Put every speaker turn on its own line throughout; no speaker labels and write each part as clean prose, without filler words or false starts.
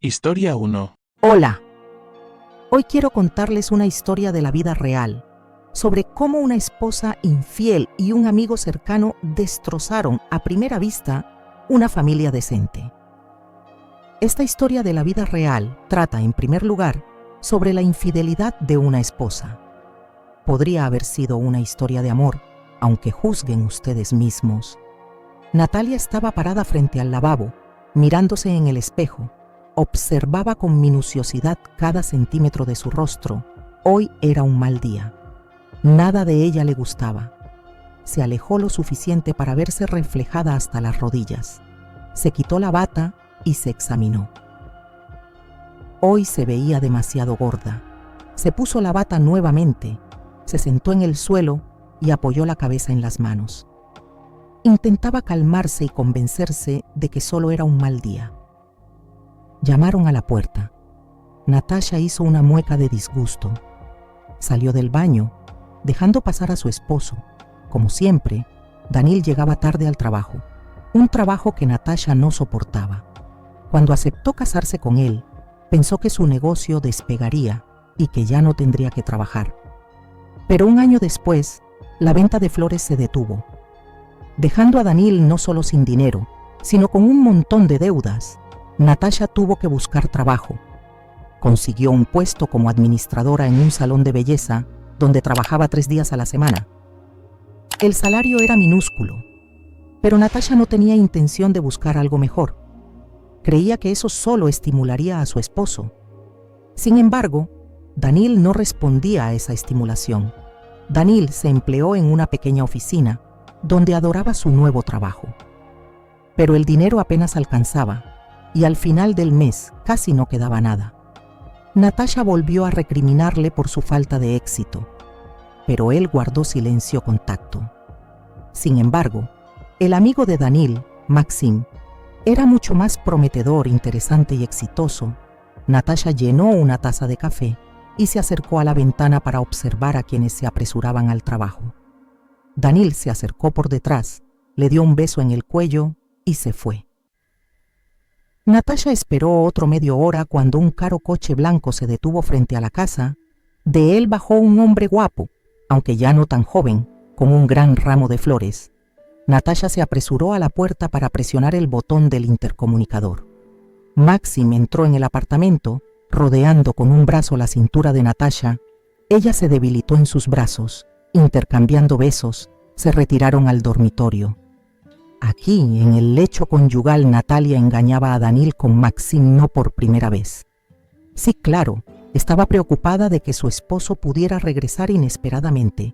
Historia 1.
Hola. Hoy quiero contarles una historia de la vida real, sobre cómo una esposa infiel y un amigo cercano destrozaron a primera vista una familia decente. Esta historia de la vida real trata, en primer lugar, sobre la infidelidad de una esposa. Podría haber sido una historia de amor, aunque juzguen ustedes mismos. Natalia estaba parada frente al lavabo, mirándose en el espejo. Observaba con minuciosidad cada centímetro de su rostro. Hoy era un mal día. Nada de ella le gustaba. Se alejó lo suficiente para verse reflejada hasta las rodillas. Se quitó la bata y se examinó. Hoy se veía demasiado gorda. Se puso la bata nuevamente, se sentó en el suelo y apoyó la cabeza en las manos. Intentaba calmarse y convencerse de que solo era un mal día. Llamaron a la puerta. Natasha hizo una mueca de disgusto. Salió del baño, dejando pasar a su esposo. Como siempre, Daniel llegaba tarde al trabajo, un trabajo que Natasha no soportaba. Cuando aceptó casarse con él, pensó que su negocio despegaría y que ya no tendría que trabajar. Pero un año después, la venta de flores se detuvo, dejando a Daniel no solo sin dinero, sino con un montón de deudas. Natasha tuvo que buscar trabajo. Consiguió un puesto como administradora en un salón de belleza donde trabajaba 3 días a la semana. El salario era minúsculo, pero Natasha no tenía intención de buscar algo mejor. Creía que eso solo estimularía a su esposo. Sin embargo, Daniel no respondía a esa estimulación. Daniel se empleó en una pequeña oficina donde adoraba su nuevo trabajo. Pero el dinero apenas alcanzaba y al final del mes casi no quedaba nada. Natasha volvió a recriminarle por su falta de éxito, pero él guardó silencio con tacto. Sin embargo, el amigo de Daniel, Maxim, era mucho más prometedor, interesante y exitoso. Natasha llenó una taza de café y se acercó a la ventana para observar a quienes se apresuraban al trabajo. Daniel se acercó por detrás, le dio un beso en el cuello y se fue. Natasha esperó otro media hora cuando un caro coche blanco se detuvo frente a la casa. De él bajó un hombre guapo, aunque ya no tan joven, con un gran ramo de flores. Natasha se apresuró a la puerta para presionar el botón del intercomunicador. Maxim entró en el apartamento, rodeando con un brazo la cintura de Natasha. Ella se debilitó en sus brazos. Intercambiando besos, se retiraron al dormitorio. Aquí, en el lecho conyugal, Natalia engañaba a Daniel con Maxim no por primera vez. Sí, claro, estaba preocupada de que su esposo pudiera regresar inesperadamente,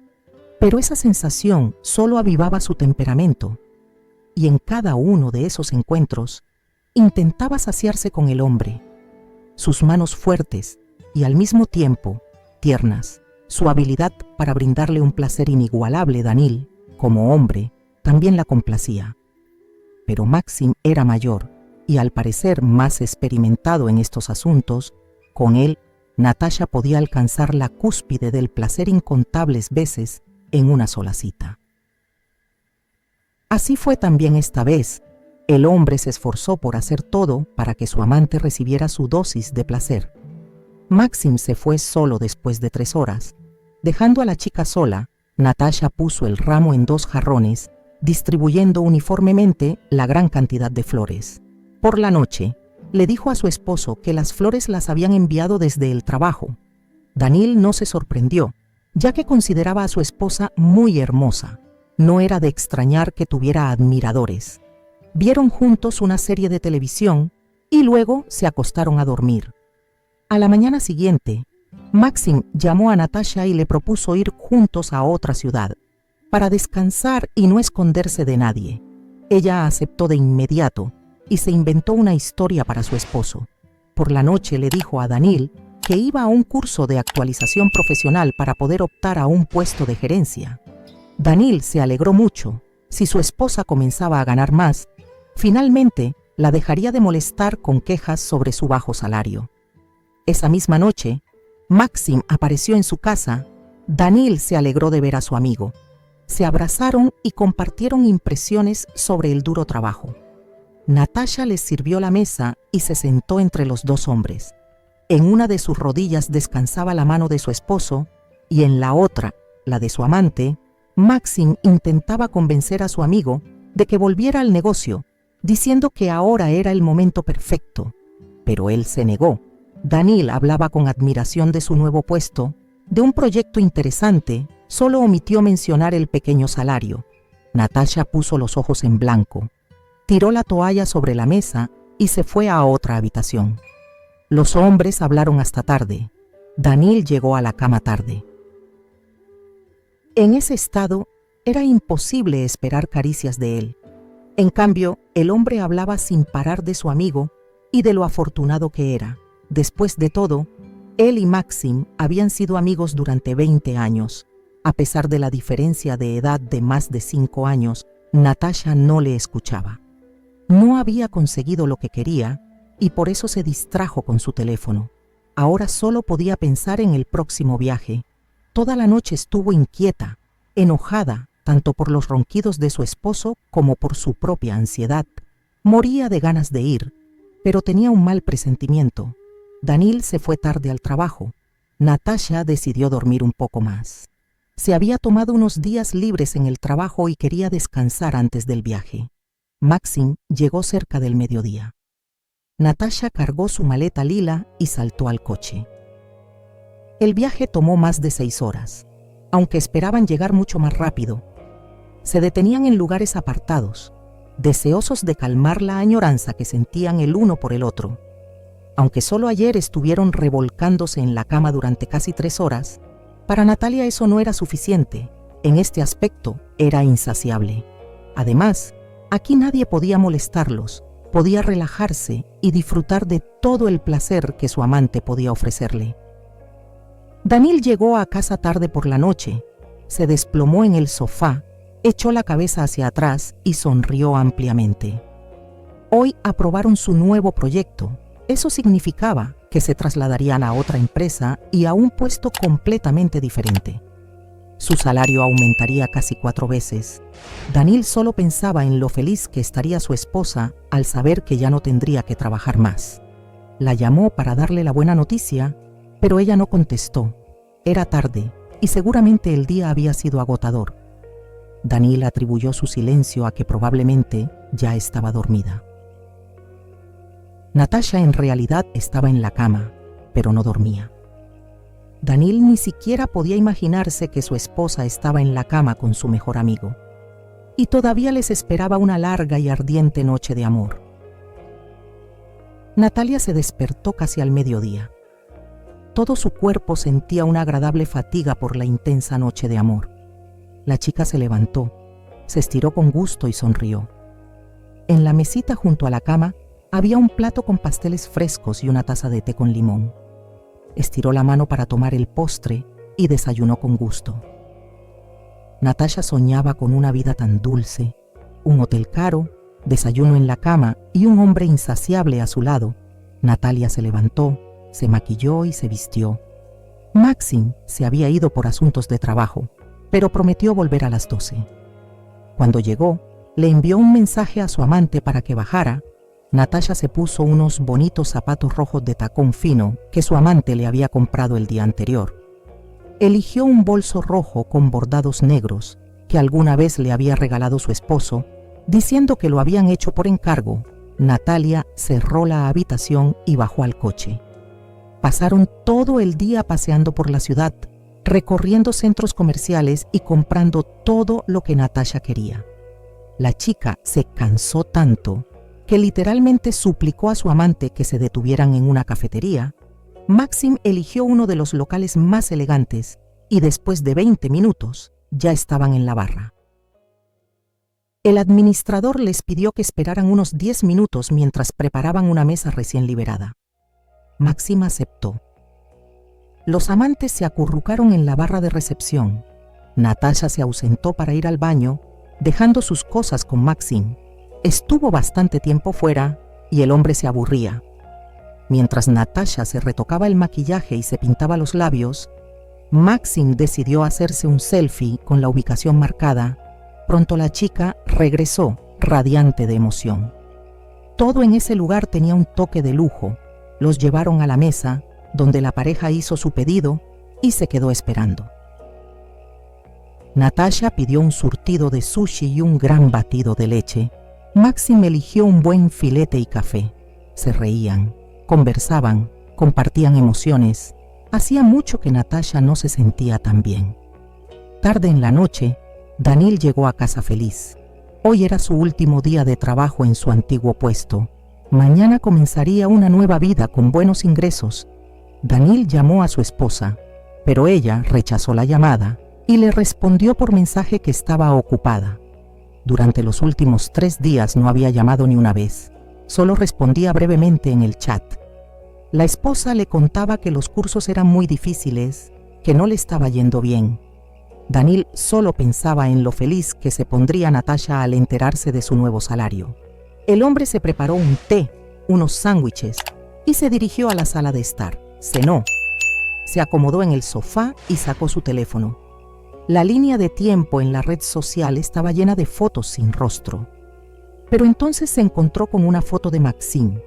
pero esa sensación solo avivaba su temperamento, y en cada uno de esos encuentros intentaba saciarse con el hombre. Sus manos fuertes y al mismo tiempo tiernas, su habilidad para brindarle un placer inigualable. Daniel, como hombre, también la complacía. Pero Maxim era mayor y al parecer más experimentado en estos asuntos. Con él, Natasha podía alcanzar la cúspide del placer incontables veces en una sola cita. Así fue también esta vez. El hombre se esforzó por hacer todo para que su amante recibiera su dosis de placer. Maxim se fue solo después de 3 horas. Dejando a la chica sola, Natasha puso el ramo en 2 jarrones, distribuyendo uniformemente la gran cantidad de flores. Por la noche, le dijo a su esposo que las flores las habían enviado desde el trabajo. Daniel no se sorprendió, ya que consideraba a su esposa muy hermosa. No era de extrañar que tuviera admiradores. Vieron juntos una serie de televisión y luego se acostaron a dormir. A la mañana siguiente, Maxim llamó a Natasha y le propuso ir juntos a otra ciudad, para descansar y no esconderse de nadie. Ella aceptó de inmediato y se inventó una historia para su esposo. Por la noche le dijo a Daniel que iba a un curso de actualización profesional para poder optar a un puesto de gerencia. Daniel se alegró mucho. Si su esposa comenzaba a ganar más, finalmente la dejaría de molestar con quejas sobre su bajo salario. Esa misma noche, Maxim apareció en su casa. Daniel se alegró de ver a su amigo. Se abrazaron y compartieron impresiones sobre el duro trabajo. Natasha les sirvió la mesa y se sentó entre los dos hombres. En una de sus rodillas descansaba la mano de su esposo y en la otra, la de su amante, Maxim intentaba convencer a su amigo de que volviera al negocio, diciendo que ahora era el momento perfecto. Pero él se negó. Danil hablaba con admiración de su nuevo puesto, de un proyecto interesante, solo omitió mencionar el pequeño salario. Natasha puso los ojos en blanco, tiró la toalla sobre la mesa y se fue a otra habitación. Los hombres hablaron hasta tarde. Danil llegó a la cama tarde. En ese estado, era imposible esperar caricias de él. En cambio, el hombre hablaba sin parar de su amigo y de lo afortunado que era. Después de todo, él y Maxim habían sido amigos durante 20 años. A pesar de la diferencia de edad de más de 5 años, Natasha no le escuchaba. No había conseguido lo que quería y por eso se distrajo con su teléfono. Ahora solo podía pensar en el próximo viaje. Toda la noche estuvo inquieta, enojada, tanto por los ronquidos de su esposo como por su propia ansiedad. Moría de ganas de ir, pero tenía un mal presentimiento. Danil se fue tarde al trabajo. Natasha decidió dormir un poco más. Se había tomado unos días libres en el trabajo y quería descansar antes del viaje. Maxim llegó cerca del mediodía. Natasha cargó su maleta lila y saltó al coche. El viaje tomó más de 6 horas, aunque esperaban llegar mucho más rápido. Se detenían en lugares apartados, deseosos de calmar la añoranza que sentían el uno por el otro. Aunque solo ayer estuvieron revolcándose en la cama durante casi 3 horas, para Natalia eso no era suficiente. En este aspecto era insaciable. Además, aquí nadie podía molestarlos, podía relajarse y disfrutar de todo el placer que su amante podía ofrecerle. Danil llegó a casa tarde por la noche, se desplomó en el sofá, echó la cabeza hacia atrás y sonrió ampliamente. Hoy aprobaron su nuevo proyecto. Eso significaba que se trasladarían a otra empresa y a un puesto completamente diferente. Su salario aumentaría casi 4 veces. Danil solo pensaba en lo feliz que estaría su esposa al saber que ya no tendría que trabajar más. La llamó para darle la buena noticia, pero ella no contestó. Era tarde y seguramente el día había sido agotador. Danil atribuyó su silencio a que probablemente ya estaba dormida. Natasha en realidad estaba en la cama, pero no dormía. Danil ni siquiera podía imaginarse que su esposa estaba en la cama con su mejor amigo. Y todavía les esperaba una larga y ardiente noche de amor. Natalia se despertó casi al mediodía. Todo su cuerpo sentía una agradable fatiga por la intensa noche de amor. La chica se levantó, se estiró con gusto y sonrió. En la mesita junto a la cama había un plato con pasteles frescos y una taza de té con limón. Estiró la mano para tomar el postre y desayunó con gusto. Natasha soñaba con una vida tan dulce, un hotel caro, desayuno en la cama y un hombre insaciable a su lado. Natalia se levantó, se maquilló y se vistió. Maxim se había ido por asuntos de trabajo, pero prometió volver a las 12. Cuando llegó, le envió un mensaje a su amante para que bajara. Natasha se puso unos bonitos zapatos rojos de tacón fino que su amante le había comprado el día anterior. Eligió un bolso rojo con bordados negros que alguna vez le había regalado su esposo, diciendo que lo habían hecho por encargo. Natalia cerró la habitación y bajó al coche. Pasaron todo el día paseando por la ciudad, recorriendo centros comerciales y comprando todo lo que Natasha quería. La chica se cansó tanto que literalmente suplicó a su amante que se detuvieran en una cafetería. Maxim eligió uno de los locales más elegantes y después de 20 minutos ya estaban en la barra. El administrador les pidió que esperaran unos 10 minutos mientras preparaban una mesa recién liberada. Maxim aceptó. Los amantes se acurrucaron en la barra de recepción. Natasha se ausentó para ir al baño, dejando sus cosas con Maxim. Estuvo bastante tiempo fuera y el hombre se aburría. Mientras Natasha se retocaba el maquillaje y se pintaba los labios, Maxim decidió hacerse un selfie con la ubicación marcada. Pronto la chica regresó, radiante de emoción. Todo en ese lugar tenía un toque de lujo. Los llevaron a la mesa, donde la pareja hizo su pedido y se quedó esperando. Natasha pidió un surtido de sushi y un gran batido de leche. Maxim eligió un buen filete y café. Se reían, conversaban, compartían emociones. Hacía mucho que Natasha no se sentía tan bien. Tarde en la noche, Danil llegó a casa feliz. Hoy era su último día de trabajo en su antiguo puesto. Mañana comenzaría una nueva vida con buenos ingresos. Danil llamó a su esposa, pero ella rechazó la llamada y le respondió por mensaje que estaba ocupada. Durante los últimos 3 días no había llamado ni una vez. Solo respondía brevemente en el chat. La esposa le contaba que los cursos eran muy difíciles, que no le estaba yendo bien. Danil solo pensaba en lo feliz que se pondría Natasha al enterarse de su nuevo salario. El hombre se preparó un té, unos sándwiches y se dirigió a la sala de estar. Cenó, se acomodó en el sofá y sacó su teléfono. La línea de tiempo en la red social estaba llena de fotos sin rostro. Pero entonces se encontró con una foto de Maxim.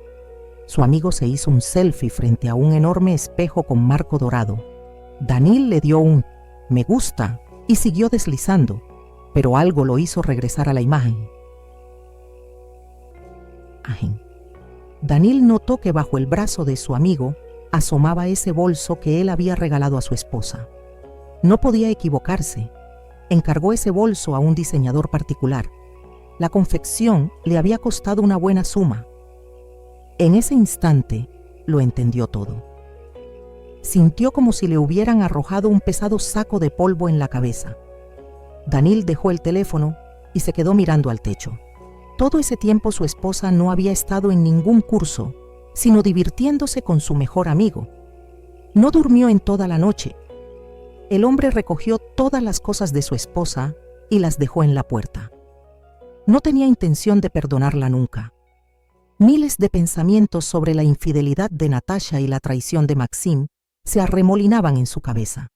Su amigo se hizo un selfie frente a un enorme espejo con marco dorado. Danil le dio un me gusta y siguió deslizando, pero algo lo hizo regresar a la imagen. Danil notó que bajo el brazo de su amigo asomaba ese bolso que él había regalado a su esposa. No podía equivocarse. Encargó ese bolso a un diseñador particular. La confección le había costado una buena suma. En ese instante lo entendió todo. Sintió como si le hubieran arrojado un pesado saco de polvo en la cabeza. Danil dejó el teléfono y se quedó mirando al techo. Todo ese tiempo su esposa no había estado en ningún curso, sino divirtiéndose con su mejor amigo. No durmió en toda la noche. El hombre recogió todas las cosas de su esposa y las dejó en la puerta. No tenía intención de perdonarla nunca. Miles de pensamientos sobre la infidelidad de Natasha y la traición de Maxim se arremolinaban en su cabeza.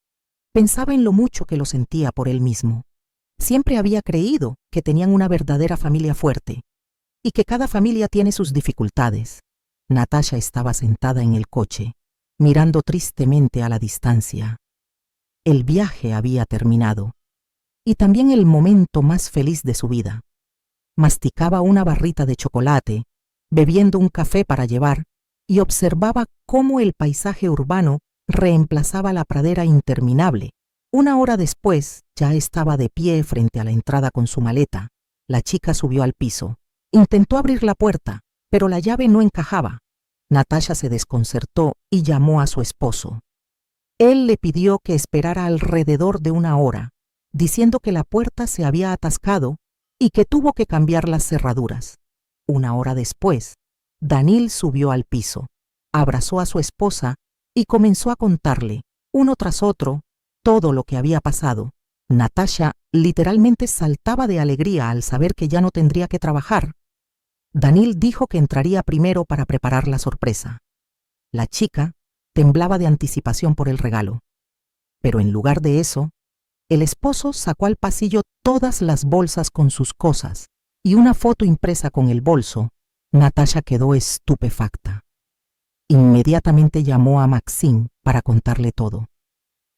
Pensaba en lo mucho que lo sentía por él mismo. Siempre había creído que tenían una verdadera familia fuerte y que cada familia tiene sus dificultades. Natasha estaba sentada en el coche, mirando tristemente a la distancia. El viaje había terminado y también el momento más feliz de su vida. Masticaba una barrita de chocolate, bebiendo un café para llevar, y observaba cómo el paisaje urbano reemplazaba la pradera interminable. 1 hora después, ya estaba de pie frente a la entrada con su maleta. La chica subió al piso. Intentó abrir la puerta, pero la llave no encajaba. Natasha se desconcertó y llamó a su esposo. Él le pidió que esperara alrededor de 1 hora, diciendo que la puerta se había atascado y que tuvo que cambiar las cerraduras. 1 hora después, Danil subió al piso, abrazó a su esposa y comenzó a contarle, uno tras otro, todo lo que había pasado. Natasha literalmente saltaba de alegría al saber que ya no tendría que trabajar. Danil dijo que entraría primero para preparar la sorpresa. La chica temblaba de anticipación por el regalo. Pero en lugar de eso, el esposo sacó al pasillo todas las bolsas con sus cosas y una foto impresa con el bolso. Natasha quedó estupefacta. Inmediatamente llamó a Maxim para contarle todo.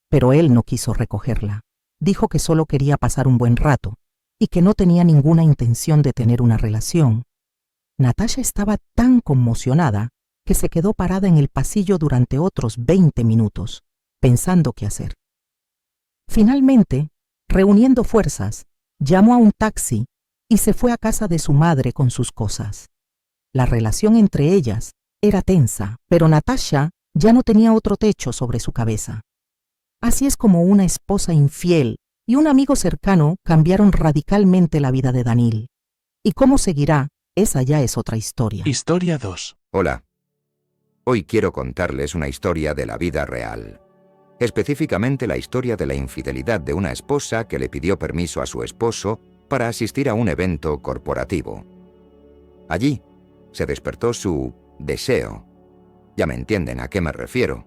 Pero él no quiso recogerla. Dijo que solo quería pasar un buen rato y que no tenía ninguna intención de tener una relación. Natasha estaba tan conmocionada que se quedó parada en el pasillo durante otros 20 minutos, pensando qué hacer. Finalmente, reuniendo fuerzas, llamó a un taxi y se fue a casa de su madre con sus cosas. La relación entre ellas era tensa, pero Natasha ya no tenía otro techo sobre su cabeza. Así es como una esposa infiel y un amigo cercano cambiaron radicalmente la vida de Danil. ¿Y cómo seguirá? Esa ya es otra historia.
Historia 2.
Hola. Hoy quiero contarles una historia de la vida real. Específicamente la historia de la infidelidad de una esposa que le pidió permiso a su esposo para asistir a un evento corporativo. Allí se despertó su deseo. Ya me entienden a qué me refiero.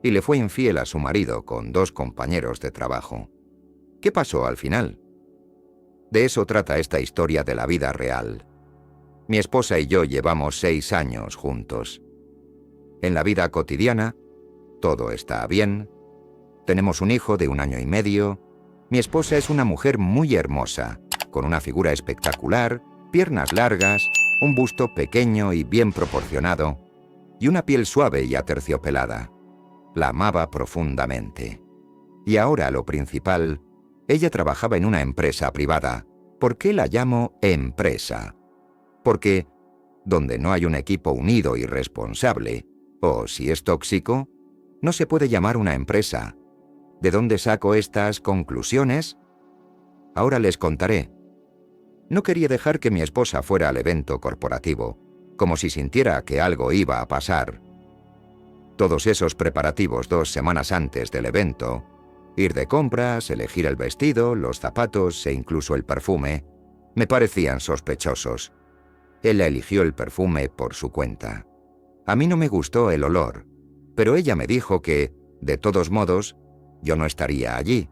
Y le fue infiel a su marido con 2 compañeros de trabajo. ¿Qué pasó al final? De eso trata esta historia de la vida real. Mi esposa y yo llevamos 6 años juntos. En la vida cotidiana, todo está bien. Tenemos un hijo de 1 año y medio. Mi esposa es una mujer muy hermosa, con una figura espectacular, piernas largas, un busto pequeño y bien proporcionado, y una piel suave y aterciopelada. La amaba profundamente. Y ahora lo principal, ella trabajaba en una empresa privada. ¿Por qué la llamo empresa? Porque donde no hay un equipo unido y responsable, o si es tóxico, no se puede llamar una empresa. ¿De dónde saco estas conclusiones? Ahora les contaré. No quería dejar que mi esposa fuera al evento corporativo, como si sintiera que algo iba a pasar. Todos esos preparativos 2 semanas antes del evento, ir de compras, elegir el vestido, los zapatos e incluso el perfume, me parecían sospechosos. Ella eligió el perfume por su cuenta. A mí no me gustó el olor, pero ella me dijo que, de todos modos, yo no estaría allí,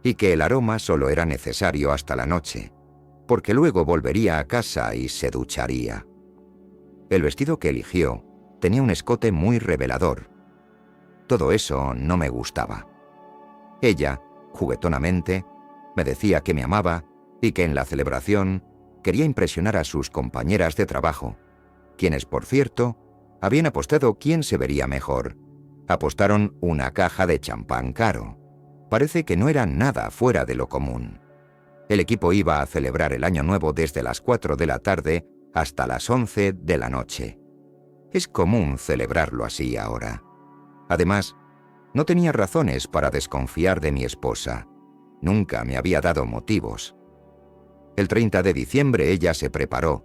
y que el aroma solo era necesario hasta la noche, porque luego volvería a casa y se ducharía. El vestido que eligió tenía un escote muy revelador. Todo eso no me gustaba. Ella, juguetonamente, me decía que me amaba y que en la celebración quería impresionar a sus compañeras de trabajo, quienes, por cierto, habían apostado quién se vería mejor. Apostaron una caja de champán caro. Parece que no era nada fuera de lo común. El equipo iba a celebrar el Año Nuevo desde las 4 de la tarde hasta las 11 de la noche. Es común celebrarlo así ahora. Además, no tenía razones para desconfiar de mi esposa. Nunca me había dado motivos. El 30 de diciembre ella se preparó.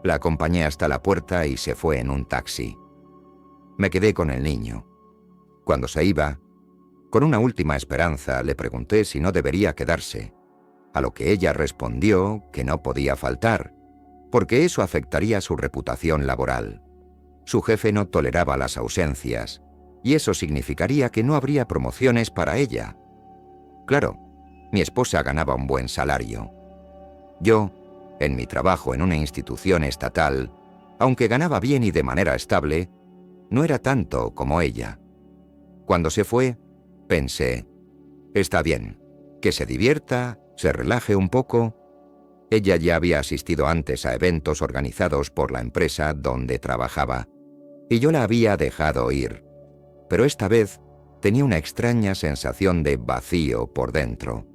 La acompañé hasta la puerta y se fue en un taxi. Me quedé con el niño. Cuando se iba, con una última esperanza, le pregunté si no debería quedarse, a lo que ella respondió que no podía faltar, porque eso afectaría su reputación laboral. Su jefe no toleraba las ausencias, y eso significaría que no habría promociones para ella. Claro, mi esposa ganaba un buen salario. Yo, en mi trabajo en una institución estatal, aunque ganaba bien y de manera estable, no era tanto como ella. Cuando se fue, pensé, está bien, que se divierta, se relaje un poco. Ella ya había asistido antes a eventos organizados por la empresa donde trabajaba, y yo la había dejado ir. Pero esta vez tenía una extraña sensación de vacío por dentro,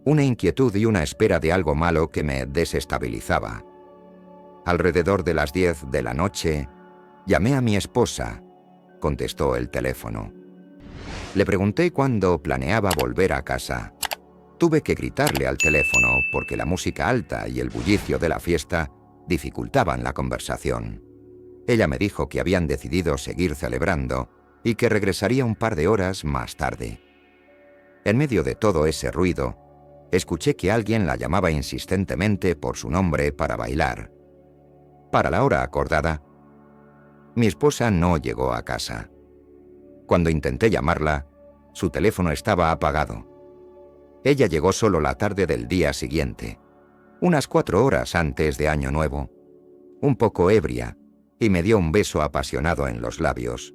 una inquietud y una espera de algo malo que me desestabilizaba. Alrededor de las 10 de la noche, llamé a mi esposa. Contestó el teléfono. Le pregunté cuándo planeaba volver a casa. Tuve que gritarle al teléfono porque la música alta y el bullicio de la fiesta dificultaban la conversación. Ella me dijo que habían decidido seguir celebrando y que regresaría un par de horas más tarde. En medio de todo ese ruido, escuché que alguien la llamaba insistentemente por su nombre para bailar. Para la hora acordada, mi esposa no llegó a casa. Cuando intenté llamarla, su teléfono estaba apagado. Ella llegó solo la tarde del día siguiente, unas 4 horas antes de Año Nuevo, un poco ebria, y me dio un beso apasionado en los labios.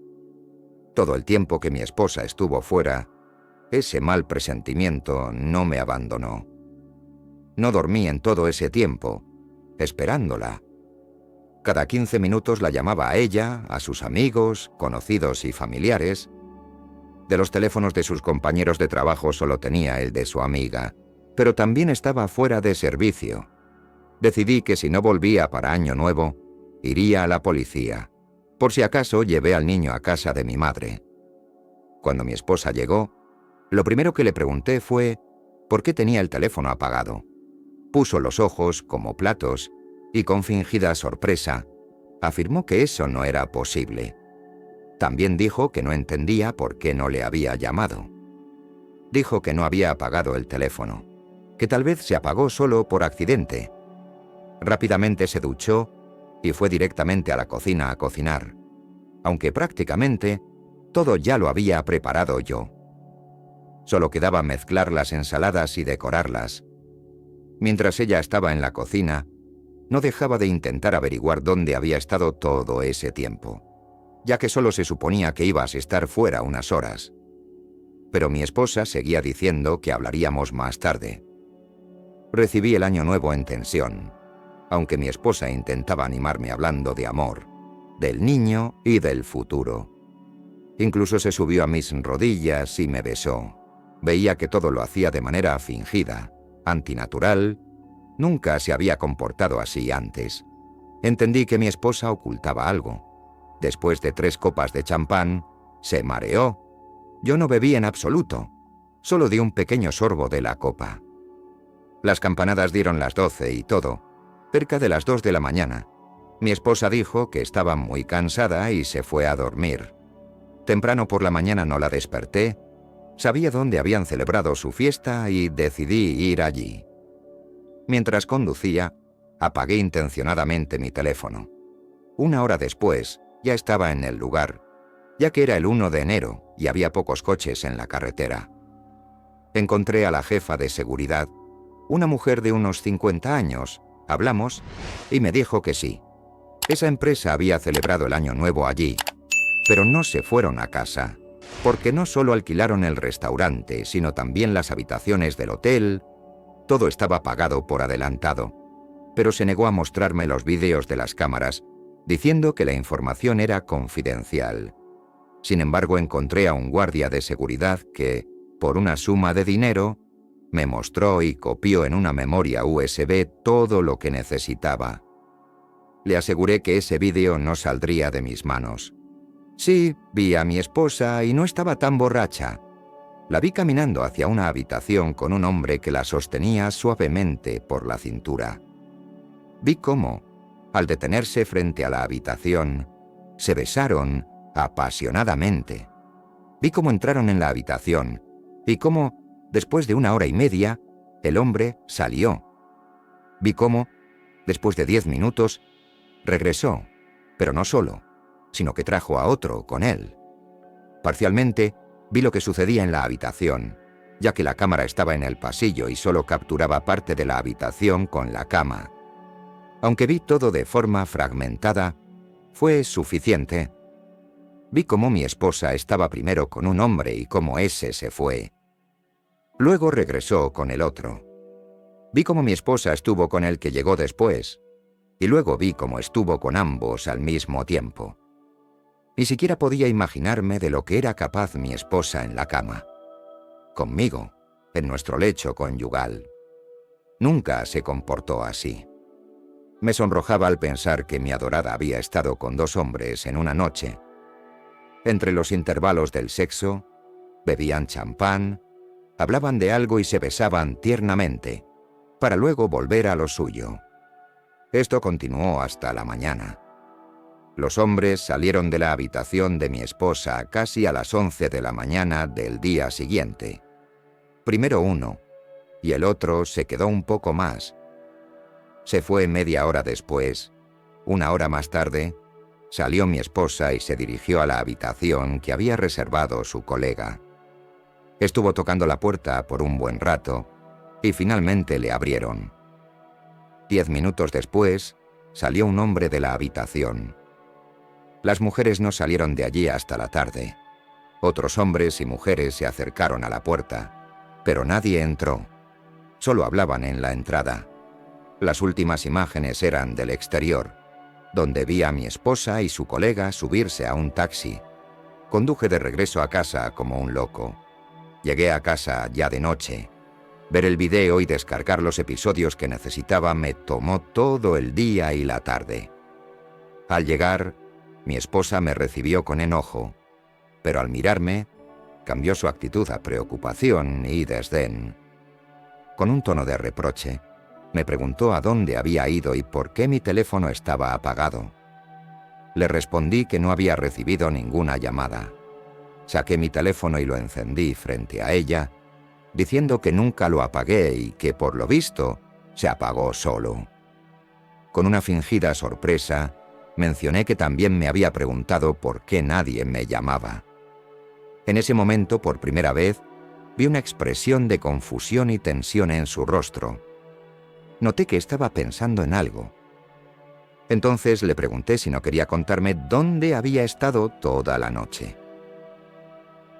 Todo el tiempo que mi esposa estuvo fuera, ese mal presentimiento no me abandonó. No dormí en todo ese tiempo, esperándola. Cada 15 minutos la llamaba a ella, a sus amigos, conocidos y familiares. De los teléfonos de sus compañeros de trabajo solo tenía el de su amiga, pero también estaba fuera de servicio. Decidí que si no volvía para Año Nuevo, iría a la policía. Por si acaso llevé al niño a casa de mi madre. Cuando mi esposa llegó, lo primero que le pregunté fue por qué tenía el teléfono apagado. Puso los ojos como platos y con fingida sorpresa, afirmó que eso no era posible. También dijo que no entendía por qué no le había llamado. Dijo que no había apagado el teléfono, que tal vez se apagó solo por accidente. Rápidamente se duchó y fue directamente a la cocina a cocinar, aunque prácticamente todo ya lo había preparado yo. Solo quedaba mezclar las ensaladas y decorarlas. Mientras ella estaba en la cocina, no dejaba de intentar averiguar dónde había estado todo ese tiempo, ya que solo se suponía que ibas a estar fuera unas horas. Pero mi esposa seguía diciendo que hablaríamos más tarde. Recibí el año nuevo en tensión, aunque mi esposa intentaba animarme hablando de amor, del niño y del futuro. Incluso se subió a mis rodillas y me besó. Veía que todo lo hacía de manera fingida, antinatural. Nunca se había comportado así antes. Entendí que mi esposa ocultaba algo. Después de 3 copas de champán, se mareó. Yo no bebí en absoluto. Solo di un pequeño sorbo de la copa. Las campanadas dieron las 12 y todo, cerca de las 2 de la mañana. Mi esposa dijo que estaba muy cansada y se fue a dormir. Temprano por la mañana no la desperté. Sabía dónde habían celebrado su fiesta y decidí ir allí. Mientras conducía, apagué intencionadamente mi teléfono. 1 hora después, ya estaba en el lugar, ya que era el 1 de enero y había pocos coches en la carretera. Encontré a la jefa de seguridad, una mujer de unos 50 años. Hablamos y me dijo que sí. Esa empresa había celebrado el Año Nuevo allí, pero no se fueron a casa, porque no solo alquilaron el restaurante, sino también las habitaciones del hotel. Todo estaba pagado por adelantado, pero se negó a mostrarme los vídeos de las cámaras, diciendo que la información era confidencial. Sin embargo, encontré a un guardia de seguridad que, por una suma de dinero, me mostró y copió en una memoria USB todo lo que necesitaba. Le aseguré que ese vídeo no saldría de mis manos. Sí, vi a mi esposa y no estaba tan borracha. La vi caminando hacia una habitación con un hombre que la sostenía suavemente por la cintura. Vi cómo, al detenerse frente a la habitación, se besaron apasionadamente. Vi cómo entraron en la habitación y cómo, después de 1 hora y media, el hombre salió. Vi cómo, después de 10 minutos, regresó, pero no solo, sino que trajo a otro con él. Parcialmente, vi lo que sucedía en la habitación, ya que la cámara estaba en el pasillo y solo capturaba parte de la habitación con la cama. Aunque vi todo de forma fragmentada, fue suficiente. Vi cómo mi esposa estaba primero con un hombre y cómo ese se fue. Luego regresó con el otro. Vi cómo mi esposa estuvo con el que llegó después, y luego vi cómo estuvo con ambos al mismo tiempo. Ni siquiera podía imaginarme de lo que era capaz mi esposa en la cama. Conmigo, en nuestro lecho conyugal. Nunca se comportó así. Me sonrojaba al pensar que mi adorada había estado con 2 hombres en una noche. Entre los intervalos del sexo, bebían champán, hablaban de algo y se besaban tiernamente, para luego volver a lo suyo. Esto continuó hasta la mañana. Los hombres salieron de la habitación de mi esposa casi a las 11 de la mañana del día siguiente. Primero uno, y el otro se quedó un poco más. Se fue media hora después. 1 hora más tarde, salió mi esposa y se dirigió a la habitación que había reservado su colega. Estuvo tocando la puerta por un buen rato, y finalmente le abrieron. 10 minutos después, salió un hombre de la habitación. Las mujeres no salieron de allí hasta la tarde. Otros hombres y mujeres se acercaron a la puerta, pero nadie entró. Solo hablaban en la entrada. Las últimas imágenes eran del exterior, donde vi a mi esposa y su colega subirse a un taxi. Conduje de regreso a casa como un loco. Llegué a casa ya de noche. Ver el video y descargar los episodios que necesitaba me tomó todo el día y la tarde. Al llegar, mi esposa me recibió con enojo, pero al mirarme, cambió su actitud a preocupación y desdén. Con un tono de reproche, me preguntó a dónde había ido y por qué mi teléfono estaba apagado. Le respondí que no había recibido ninguna llamada. Saqué mi teléfono y lo encendí frente a ella, diciendo que nunca lo apagué y que, por lo visto, se apagó solo. Con una fingida sorpresa, mencioné que también me había preguntado por qué nadie me llamaba. En ese momento, por primera vez, vi una expresión de confusión y tensión en su rostro. Noté que estaba pensando en algo, Entonces le pregunté si no quería contarme dónde había estado toda la noche.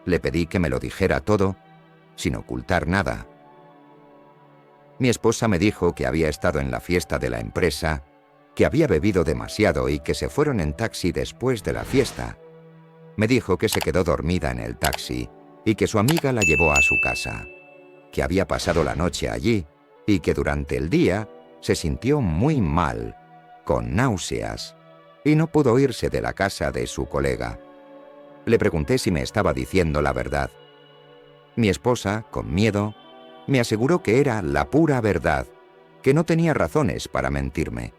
Le pedí que me lo dijera todo, sin ocultar nada. Mi esposa me dijo que había estado en la fiesta de la empresa, que había bebido demasiado y que se fueron en taxi después de la fiesta. Me dijo que se quedó dormida en el taxi y que su amiga la llevó a su casa, que había pasado la noche allí y que durante el día se sintió muy mal, con náuseas, y no pudo irse de la casa de su colega. Le pregunté si me estaba diciendo la verdad. Mi esposa, con miedo, me aseguró que era la pura verdad, que no tenía razones para mentirme.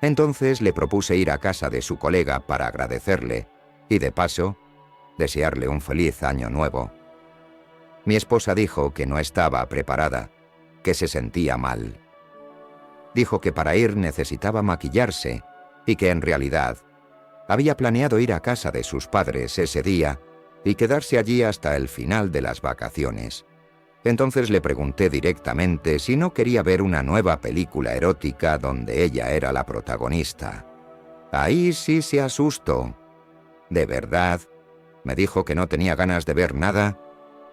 Entonces le propuse ir a casa de su colega para agradecerle y, de paso, desearle un feliz año nuevo. Mi esposa dijo que no estaba preparada, que se sentía mal. Dijo que para ir necesitaba maquillarse y que en realidad había planeado ir a casa de sus padres ese día y quedarse allí hasta el final de las vacaciones. Entonces le pregunté directamente si no quería ver una nueva película erótica donde ella era la protagonista. Ahí sí se asustó. ¿De verdad? Me dijo que no tenía ganas de ver nada.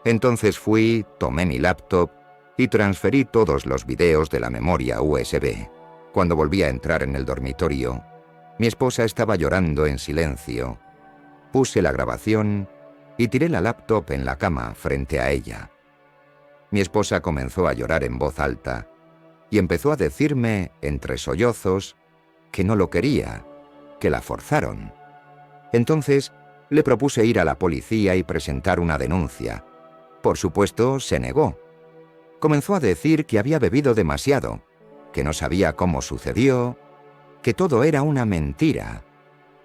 Entonces fui, tomé mi laptop y transferí todos los videos de la memoria USB. Cuando volví a entrar en el dormitorio, mi esposa estaba llorando en silencio. Puse la grabación y tiré la laptop en la cama frente a ella. Mi esposa comenzó a llorar en voz alta y empezó a decirme, entre sollozos, que no lo quería, que la forzaron. Entonces le propuse ir a la policía y presentar una denuncia. Por supuesto, se negó. Comenzó a decir que había bebido demasiado, que no sabía cómo sucedió, que todo era una mentira,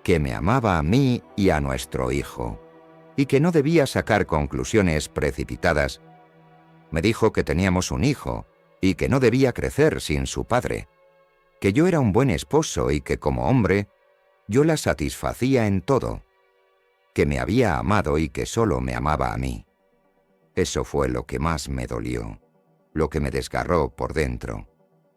que me amaba a mí y a nuestro hijo, y que no debía sacar conclusiones precipitadas. Me dijo que teníamos un hijo y que no debía crecer sin su padre, que yo era un buen esposo y que como hombre yo la satisfacía en todo, que me había amado y que solo me amaba a mí. Eso fue lo que más me dolió, lo que me desgarró por dentro,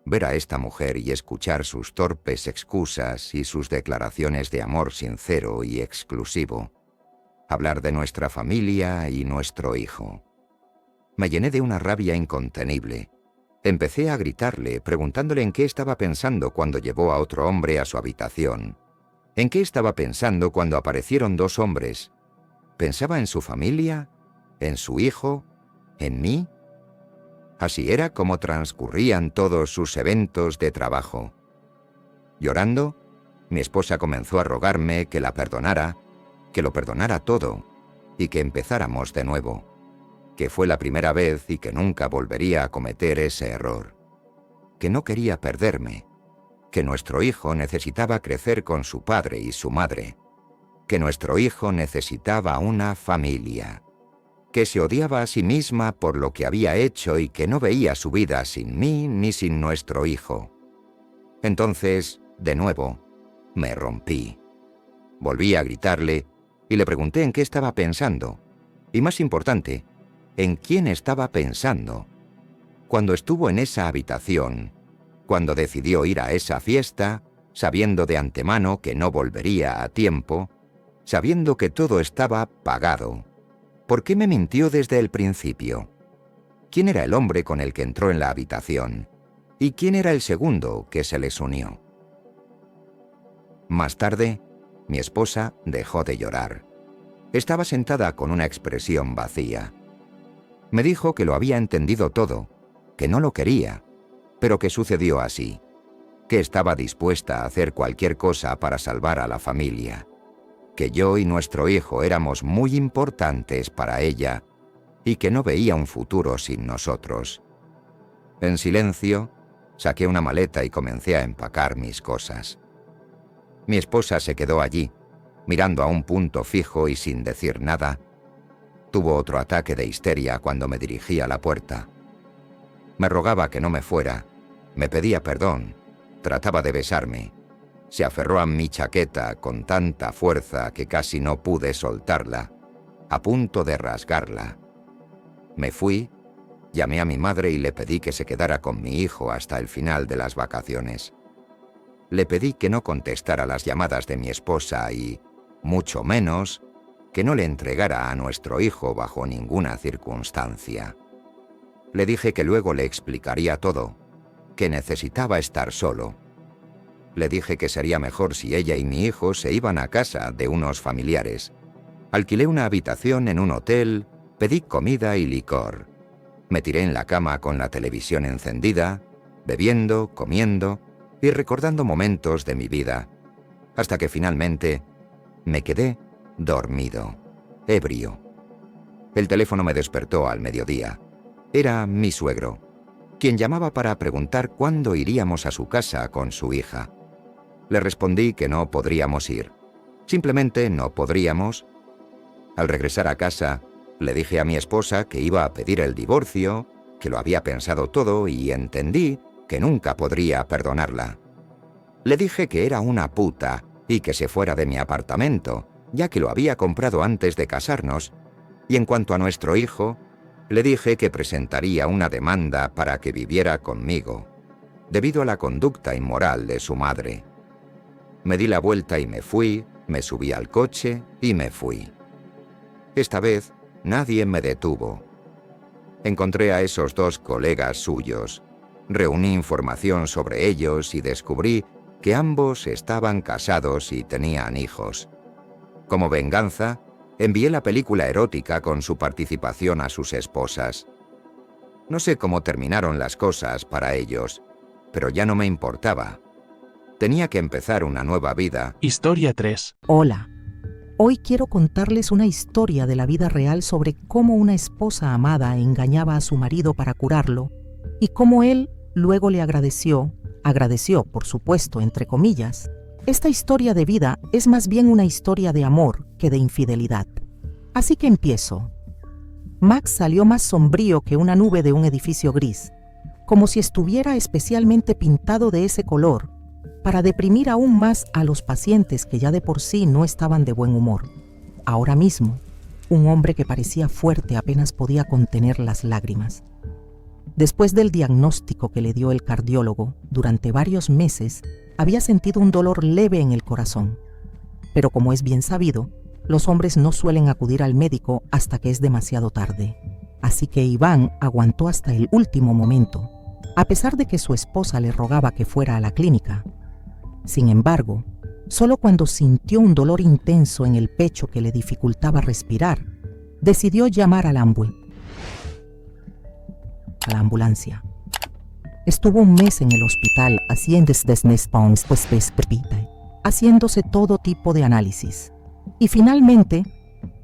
ver a esta mujer y escuchar sus torpes excusas y sus declaraciones de amor sincero y exclusivo, hablar de nuestra familia y nuestro hijo. Me llené de una rabia incontenible. Empecé a gritarle, preguntándole en qué estaba pensando cuando llevó a otro hombre a su habitación. ¿En qué estaba pensando cuando aparecieron dos hombres? ¿Pensaba en su familia? ¿En su hijo? ¿En mí? Así era como transcurrían todos sus eventos de trabajo. Llorando, mi esposa comenzó a rogarme que la perdonara, que lo perdonara todo y que empezáramos de nuevo, que fue la primera vez y que nunca volvería a cometer ese error, que no quería perderme, que nuestro hijo necesitaba crecer con su padre y su madre, que nuestro hijo necesitaba una familia, que se odiaba a sí misma por lo que había hecho y que no veía su vida sin mí ni sin nuestro hijo. Entonces, de nuevo, me rompí. Volví a gritarle y le pregunté en qué estaba pensando, y más importante, en quién estaba pensando. Cuando estuvo en esa habitación, cuando decidió ir a esa fiesta, sabiendo de antemano que no volvería a tiempo, sabiendo que todo estaba pagado, ¿por qué me mintió desde el principio? ¿Quién era el hombre con el que entró en la habitación? ¿Y quién era el segundo que se les unió? Más tarde, mi esposa dejó de llorar. Estaba sentada con una expresión vacía. Me dijo que lo había entendido todo, que no lo quería, pero que sucedió así, que estaba dispuesta a hacer cualquier cosa para salvar a la familia, que yo y nuestro hijo éramos muy importantes para ella y que no veía un futuro sin nosotros. En silencio, saqué una maleta y comencé a empacar mis cosas. Mi esposa se quedó allí, mirando a un punto fijo y sin decir nada. Tuvo otro ataque de histeria cuando me dirigí a la puerta. Me rogaba que no me fuera, me pedía perdón, trataba de besarme. Se aferró a mi chaqueta con tanta fuerza que casi no pude soltarla, a punto de rasgarla. Me fui, llamé a mi madre y le pedí que se quedara con mi hijo hasta el final de las vacaciones. Le pedí que no contestara las llamadas de mi esposa y, mucho menos, que no le entregara a nuestro hijo bajo ninguna circunstancia. Le dije que luego le explicaría todo, que necesitaba estar solo. Le dije que sería mejor si ella y mi hijo se iban a casa de unos familiares. Alquilé una habitación en un hotel, pedí comida y licor. Me tiré en la cama con la televisión encendida, bebiendo, comiendo y recordando momentos de mi vida, hasta que finalmente me quedé dormido, ebrio. El teléfono me despertó al mediodía. Era mi suegro, quien llamaba para preguntar cuándo iríamos a su casa con su hija. Le respondí que no podríamos ir. Simplemente no podríamos. Al regresar a casa, le dije a mi esposa que iba a pedir el divorcio, que lo había pensado todo y entendí que nunca podría perdonarla. Le dije que era una puta y que se fuera de mi apartamento, ya que lo había comprado antes de casarnos, y en cuanto a nuestro hijo, le dije que presentaría una demanda para que viviera conmigo, debido a la conducta inmoral de su madre. Me di la vuelta y me fui, me subí al coche y me fui. Esta vez nadie me detuvo. Encontré a esos dos colegas suyos, reuní información sobre ellos y descubrí que ambos estaban casados y tenían hijos. Como venganza, envié la película erótica con su participación a sus esposas. No sé cómo terminaron las cosas para ellos, pero ya no me importaba. Tenía que empezar una nueva vida.
Historia 3.
Hola, hoy quiero contarles una historia de la vida real sobre cómo una esposa amada engañaba a su marido para curarlo y cómo él luego le agradeció, por supuesto, entre comillas. Esta historia de vida es más bien una historia de amor que de infidelidad. Así que empiezo. Max salió más sombrío que una nube de un edificio gris, como si estuviera especialmente pintado de ese color, para deprimir aún más a los pacientes que ya de por sí no estaban de buen humor. Ahora mismo, un hombre que parecía fuerte apenas podía contener las lágrimas. Después del diagnóstico que le dio el cardiólogo, durante varios meses había sentido un dolor leve en el corazón. Pero como es bien sabido, los hombres no suelen acudir al médico hasta que es demasiado tarde. Así que Iván aguantó hasta el último momento, a pesar de que su esposa le rogaba que fuera a la clínica. Sin embargo, solo cuando sintió un dolor intenso en el pecho que le dificultaba respirar, decidió llamar a la ambulancia. Estuvo un mes en el hospital haciéndose todo tipo de análisis. Y finalmente,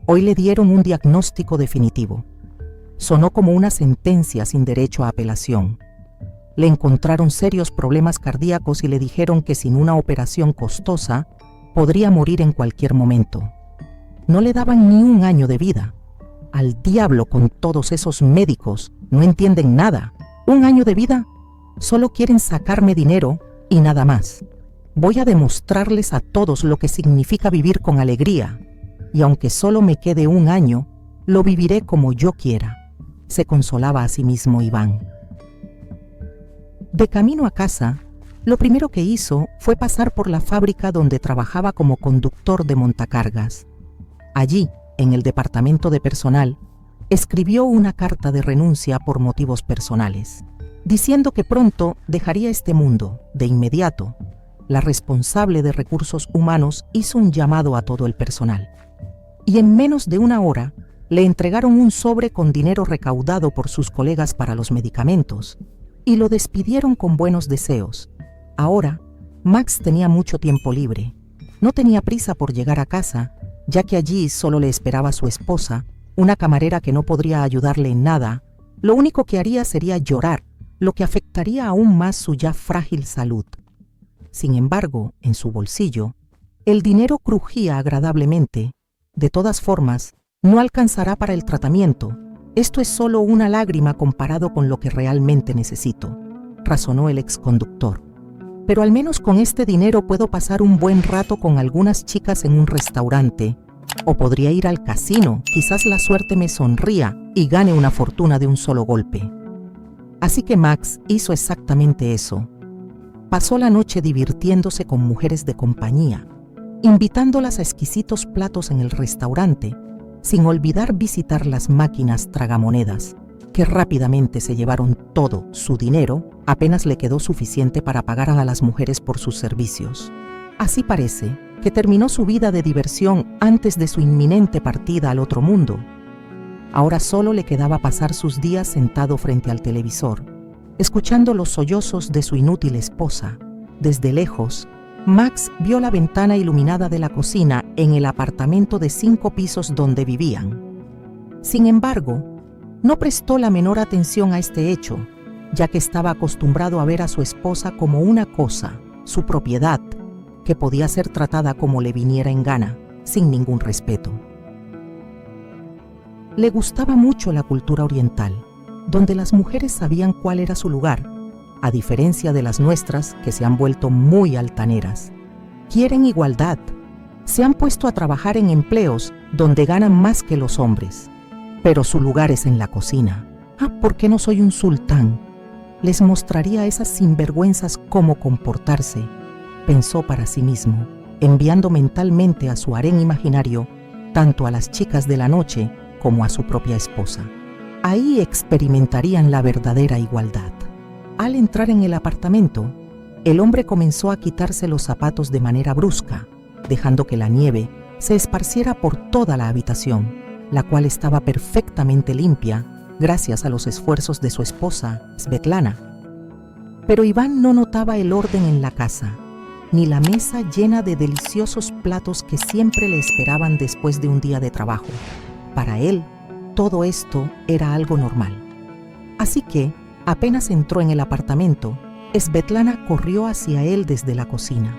hoy le dieron un diagnóstico definitivo. Sonó como una sentencia sin derecho a apelación. Le encontraron serios problemas cardíacos y le dijeron que sin una operación costosa, podría morir en cualquier momento. No le daban ni un año de vida. Al diablo con todos esos médicos, no entienden nada. ¿Un año de vida? Solo quieren sacarme dinero y nada más. Voy a demostrarles a todos lo que significa vivir con alegría, y aunque solo me quede un año, lo viviré como yo quiera, se consolaba a sí mismo Iván. De camino a casa, lo primero que hizo fue pasar por la fábrica donde trabajaba como conductor de montacargas. Allí, en el departamento de personal, escribió una carta de renuncia por motivos personales, diciendo que pronto dejaría este mundo. De inmediato, la responsable de recursos humanos hizo un llamado a todo el personal. Y en menos de una hora, le entregaron un sobre con dinero recaudado por sus colegas para los medicamentos, y lo despidieron con buenos deseos. Ahora, Max tenía mucho tiempo libre. No tenía prisa por llegar a casa, ya que allí solo le esperaba su esposa, una camarera que no podría ayudarle en nada. Lo único que haría sería llorar, lo que afectaría aún más su ya frágil salud. Sin embargo, en su bolsillo, el dinero crujía agradablemente. De todas formas, no alcanzará para el tratamiento. Esto es solo una lágrima comparado con lo que realmente necesito, razonó el exconductor. Pero al menos con este dinero puedo pasar un buen rato con algunas chicas en un restaurante, o podría ir al casino, quizás la suerte me sonría y gane una fortuna de un solo golpe. Así que Max hizo exactamente eso. Pasó la noche divirtiéndose con mujeres de compañía, invitándolas a exquisitos platos en el restaurante, sin olvidar visitar las máquinas tragamonedas, que rápidamente se llevaron todo su dinero. Apenas le quedó suficiente para pagar a las mujeres por sus servicios. Así parece que terminó su vida de diversión antes de su inminente partida al otro mundo. Ahora solo le quedaba pasar sus días sentado frente al televisor, escuchando los sollozos de su inútil esposa. Desde lejos, Max vio la ventana iluminada de la cocina en el apartamento de 5 pisos donde vivían. Sin embargo, no prestó la menor atención a este hecho, ya que estaba acostumbrado a ver a su esposa como una cosa, su propiedad, que podía ser tratada como le viniera en gana, sin ningún respeto. Le gustaba mucho la cultura oriental, donde las mujeres sabían cuál era su lugar, a diferencia de las nuestras, que se han vuelto muy altaneras. Quieren igualdad. Se han puesto a trabajar en empleos donde ganan más que los hombres. Pero su lugar es en la cocina. ¿Por qué no soy un sultán? Les mostraría a esas sinvergüenzas cómo comportarse, pensó para sí mismo, enviando mentalmente a su harén imaginario tanto a las chicas de la noche como a su propia esposa. Ahí experimentarían la verdadera igualdad. Al entrar en el apartamento, el hombre comenzó a quitarse los zapatos de manera brusca, dejando que la nieve se esparciera por toda la habitación, la cual estaba perfectamente limpia gracias a los esfuerzos de su esposa, Svetlana. Pero Iván no notaba el orden en la casa, ni la mesa llena de deliciosos platos que siempre le esperaban después de un día de trabajo. Para él, todo esto era algo normal. Así que, apenas entró en el apartamento, Svetlana corrió hacia él desde la cocina.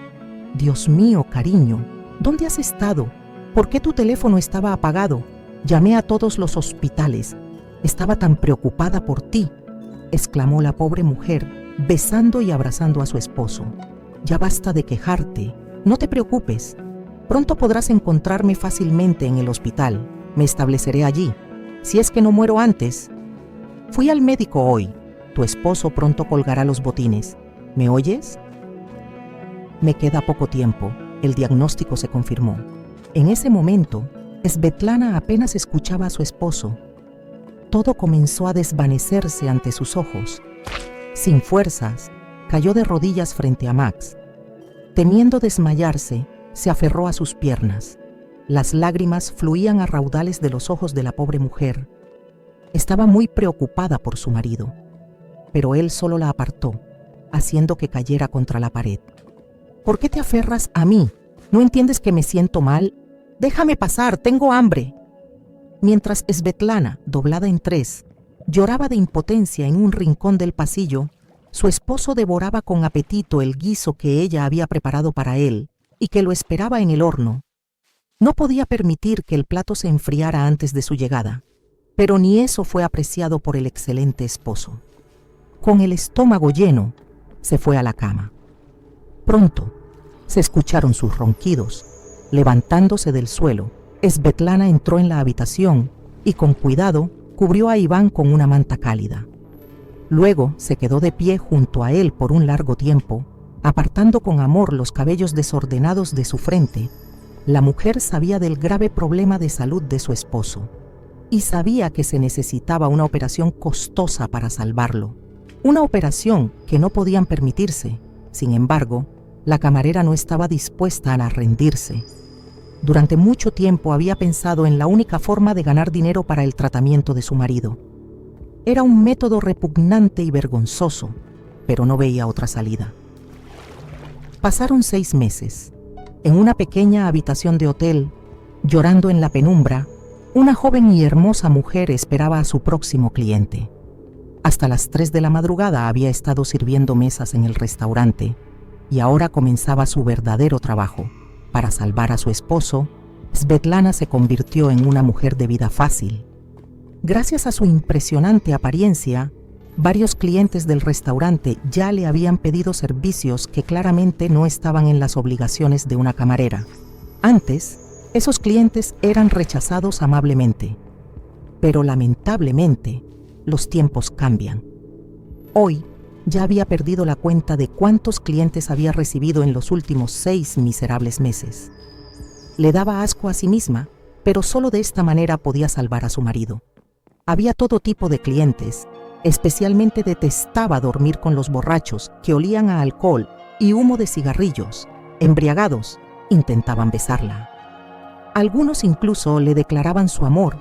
«Dios mío, cariño, ¿dónde has estado? ¿Por qué tu teléfono estaba apagado? Llamé a todos los hospitales. Estaba tan preocupada por ti», exclamó la pobre mujer, besando y abrazando a su esposo. «Ya basta de quejarte. No te preocupes. Pronto podrás encontrarme fácilmente en el hospital. Me estableceré allí. Si es que no muero antes. Fui al médico hoy. Tu esposo pronto colgará los botines. ¿Me oyes? Me queda poco tiempo. El diagnóstico se confirmó». En ese momento, Svetlana apenas escuchaba a su esposo. Todo comenzó a desvanecerse ante sus ojos. Sin fuerzas, cayó de rodillas frente a Max. Temiendo desmayarse, se aferró a sus piernas. Las lágrimas fluían a raudales de los ojos de la pobre mujer. Estaba muy preocupada por su marido, pero él solo la apartó, haciendo que cayera contra la pared. «¿Por qué te aferras a mí? ¿No entiendes que me siento mal? Déjame pasar, tengo hambre». Mientras Svetlana, doblada en 3, lloraba de impotencia en un rincón del pasillo, su esposo devoraba con apetito el guiso que ella había preparado para él y que lo esperaba en el horno. No podía permitir que el plato se enfriara antes de su llegada, pero ni eso fue apreciado por el excelente esposo. Con el estómago lleno, se fue a la cama. Pronto, se escucharon sus ronquidos. Levantándose del suelo, Svetlana entró en la habitación y con cuidado cubrió a Iván con una manta cálida. Luego se quedó de pie junto a él por un largo tiempo, apartando con amor los cabellos desordenados de su frente. La mujer sabía del grave problema de salud de su esposo y sabía que se necesitaba una operación costosa para salvarlo, una operación que no podían permitirse. Sin embargo, la camarera no estaba dispuesta a rendirse. Durante mucho tiempo había pensado en la única forma de ganar dinero para el tratamiento de su marido. Era un método repugnante y vergonzoso, pero no veía otra salida. Pasaron 6 meses. En una pequeña habitación de hotel, llorando en la penumbra, una joven y hermosa mujer esperaba a su próximo cliente. Hasta las 3 de la madrugada había estado sirviendo mesas en el restaurante y ahora comenzaba su verdadero trabajo. Para salvar a su esposo, Svetlana se convirtió en una mujer de vida fácil. Gracias a su impresionante apariencia, varios clientes del restaurante ya le habían pedido servicios que claramente no estaban en las obligaciones de una camarera. Antes, esos clientes eran rechazados amablemente. Pero lamentablemente, los tiempos cambian. Hoy, Ya había perdido la cuenta de cuántos clientes había recibido en los últimos 6 miserables meses. Le daba asco a sí misma, pero solo de esta manera podía salvar a su marido. Había todo tipo de clientes. Especialmente detestaba dormir con los borrachos que olían a alcohol y humo de cigarrillos. Embriagados, intentaban besarla. Algunos incluso le declaraban su amor.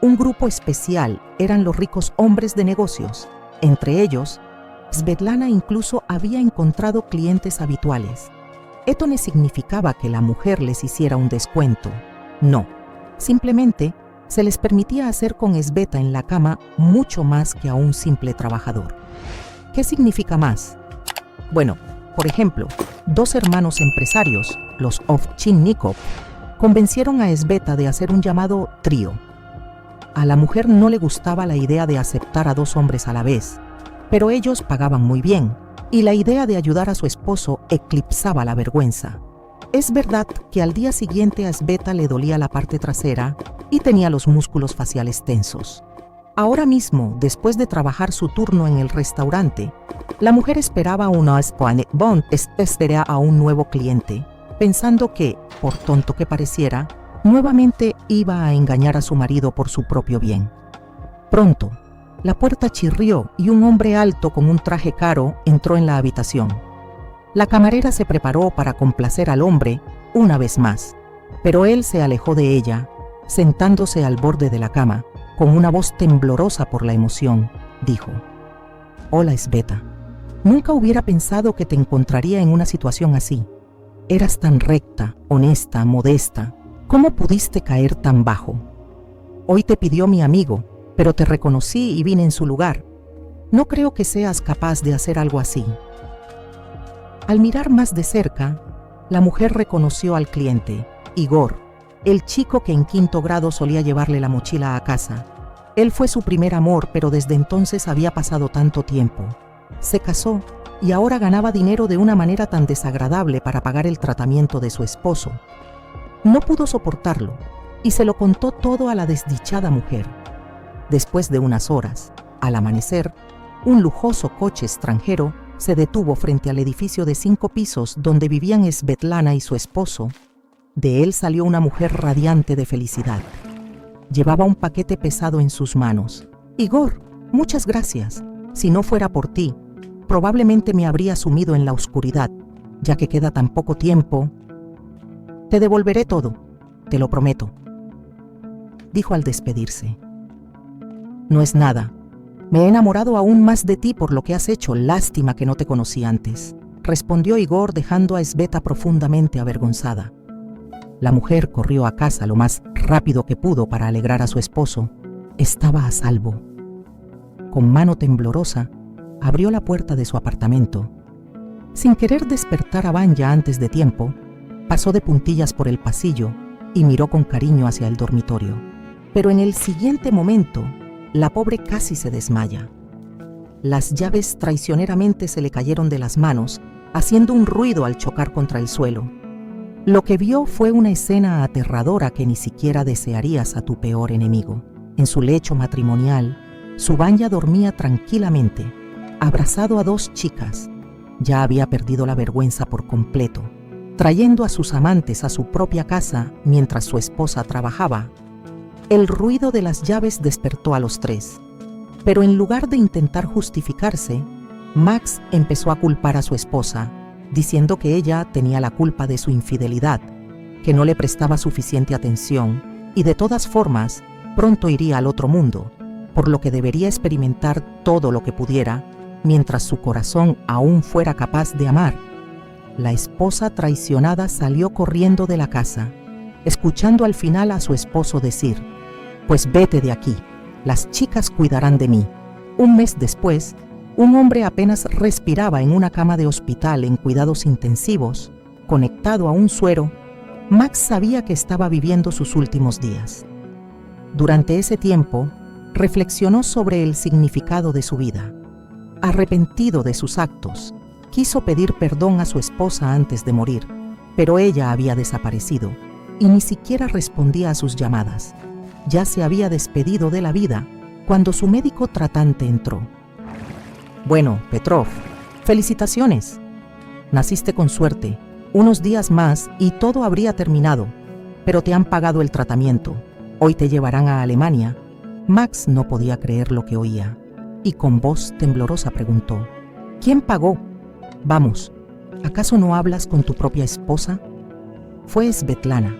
Un grupo especial eran los ricos hombres de negocios. Entre ellos, Svetlana incluso había encontrado clientes habituales. Esto no significaba que la mujer les hiciera un descuento. No, simplemente se les permitía hacer con Sveta en la cama mucho más que a un simple trabajador. ¿Qué significa más? Bueno, por ejemplo, 2 hermanos empresarios, los Ovchinnikov, convencieron a Sveta de hacer un llamado trío. A la mujer no le gustaba la idea de aceptar a 2 hombres a la vez, pero ellos pagaban muy bien, y la idea de ayudar a su esposo eclipsaba la vergüenza. Es verdad que al día siguiente a Sveta le dolía la parte trasera y tenía los músculos faciales tensos. Ahora mismo, después de trabajar su turno en el restaurante, la mujer esperaba a un nuevo cliente, pensando que, por tonto que pareciera, nuevamente iba a engañar a su marido por su propio bien. Pronto, la puerta chirrió y un hombre alto con un traje caro entró en la habitación. La camarera se preparó para complacer al hombre una vez más, pero él se alejó de ella, sentándose al borde de la cama, con una voz temblorosa por la emoción, dijo: «Hola, Sveta. Nunca hubiera pensado que te encontraría en una situación así. Eras tan recta, honesta, modesta. ¿Cómo pudiste caer tan bajo? Hoy te pidió mi amigo, pero te reconocí y vine en su lugar. No creo que seas capaz de hacer algo así». Al mirar más de cerca, la mujer reconoció al cliente, Igor, el chico que en 5º grado solía llevarle la mochila a casa. Él fue su primer amor, pero desde entonces había pasado tanto tiempo. Se casó y ahora ganaba dinero de una manera tan desagradable para pagar el tratamiento de su esposo. No pudo soportarlo y se lo contó todo a la desdichada mujer. Después de unas horas, al amanecer, un lujoso coche extranjero se detuvo frente al edificio de 5 pisos donde vivían Svetlana y su esposo. De él salió una mujer radiante de felicidad. Llevaba un paquete pesado en sus manos. «Igor, muchas gracias. Si no fuera por ti, probablemente me habría sumido en la oscuridad, ya que queda tan poco tiempo. Te devolveré todo, te lo prometo», dijo al despedirse. «No es nada. Me he enamorado aún más de ti por lo que has hecho. Lástima que no te conocí antes», respondió Igor, dejando a Sveta profundamente avergonzada. La mujer corrió a casa lo más rápido que pudo para alegrar a su esposo. Estaba a salvo. Con mano temblorosa, abrió la puerta de su apartamento. Sin querer despertar a Vanya antes de tiempo, pasó de puntillas por el pasillo y miró con cariño hacia el dormitorio. Pero en el siguiente momento, la pobre casi se desmaya. Las llaves traicioneramente se le cayeron de las manos, haciendo un ruido al chocar contra el suelo. Lo que vio fue una escena aterradora que ni siquiera desearías a tu peor enemigo. En su lecho matrimonial, su Vanya dormía tranquilamente, abrazado a 2 chicas. Ya había perdido la vergüenza por completo, trayendo a sus amantes a su propia casa mientras su esposa trabajaba. El ruido de las llaves despertó a los 3. Pero en lugar de intentar justificarse, Max empezó a culpar a su esposa, diciendo que ella tenía la culpa de su infidelidad, que no le prestaba suficiente atención y de todas formas pronto iría al otro mundo, por lo que debería experimentar todo lo que pudiera mientras su corazón aún fuera capaz de amar. La esposa traicionada salió corriendo de la casa, escuchando al final a su esposo decir: «Pues vete de aquí, las chicas cuidarán de mí». Un mes después, un hombre apenas respiraba en una cama de hospital en cuidados intensivos, conectado a un suero. Max sabía que estaba viviendo sus últimos días. Durante ese tiempo, reflexionó sobre el significado de su vida. Arrepentido de sus actos, quiso pedir perdón a su esposa antes de morir, pero ella había desaparecido y ni siquiera respondía a sus llamadas. Ya se había despedido de la vida cuando su médico tratante entró. Bueno, Petrov, felicitaciones. Naciste con suerte. Unos días más y todo habría terminado, pero te han pagado el tratamiento. Hoy te llevarán a Alemania. Max no podía creer lo que oía y con voz temblorosa preguntó: ¿Quién pagó? Vamos, ¿acaso no hablas con tu propia esposa? Fue Svetlana,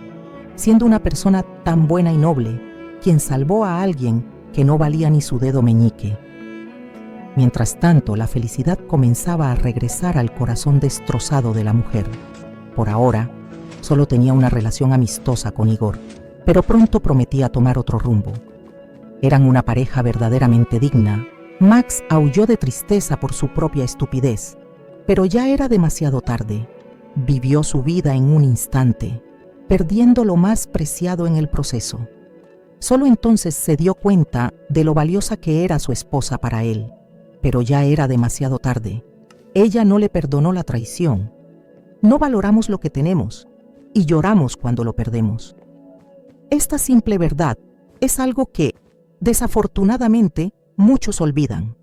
siendo una persona tan buena y noble, quien salvó a alguien que no valía ni su dedo meñique. Mientras tanto, la felicidad comenzaba a regresar al corazón destrozado de la mujer. Por ahora, solo tenía una relación amistosa con Igor, pero pronto prometía tomar otro rumbo. Eran una pareja verdaderamente digna. Max aulló de tristeza por su propia estupidez, pero ya era demasiado tarde. Vivió su vida en un instante, perdiendo lo más preciado en el proceso. Solo entonces se dio cuenta de lo valiosa que era su esposa para él, pero ya era demasiado tarde. Ella no le perdonó la traición. No valoramos lo que tenemos y lloramos cuando lo perdemos. Esta simple verdad es algo que, desafortunadamente, muchos olvidan.